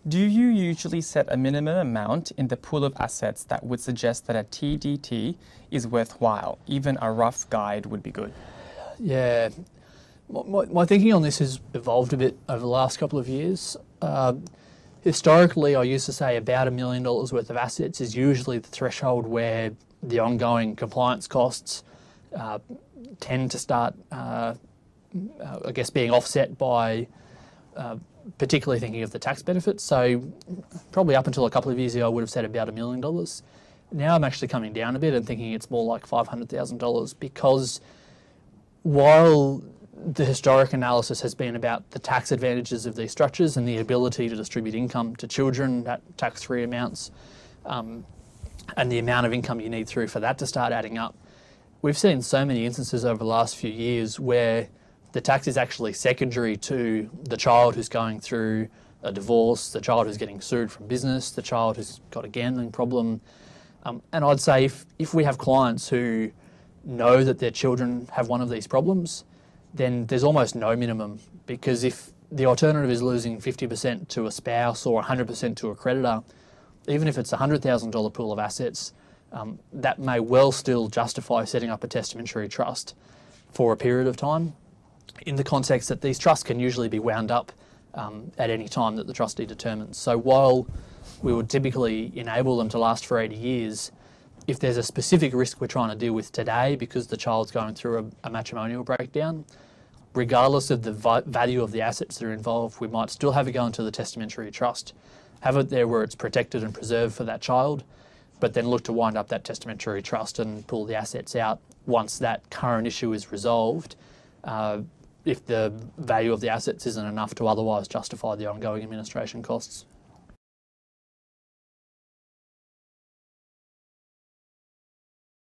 Do you usually set a minimum amount in the pool of assets that would suggest that a TDT is worthwhile? Even a rough guide would be good. Yeah, my thinking on this has evolved a bit over the last couple of years. Historically, I used to say about $1 million worth of assets is usually the threshold where the ongoing compliance costs tend to start, being offset by particularly thinking of the tax benefits. So probably up until a couple of years ago, I would have said about $1 million. Now I'm actually coming down a bit and thinking it's more like $500,000, because while the historic analysis has been about the tax advantages of these structures and the ability to distribute income to children at tax-free amounts, and the amount of income you need through for that to start adding up, we've seen so many instances over the last few years where the tax is actually secondary to the child who's going through a divorce, the child who's getting sued from business, the child who's got a gambling problem. And I'd say if we have clients who know that their children have one of these problems, then there's almost no minimum, because if the alternative is losing 50% to a spouse or 100% to a creditor, even if it's a $100,000 pool of assets, that may well still justify setting up a testamentary trust for a period of time, in the context that these trusts can usually be wound up at any time that the trustee determines. So while we would typically enable them to last for 80 years, if there's a specific risk we're trying to deal with today because the child's going through a matrimonial breakdown, regardless of the value of the assets that are involved, we might still have it go into the testamentary trust, have it there where it's protected and preserved for that child, but then look to wind up that testamentary trust and pull the assets out once that current issue is resolved, if the value of the assets isn't enough to otherwise justify the ongoing administration costs.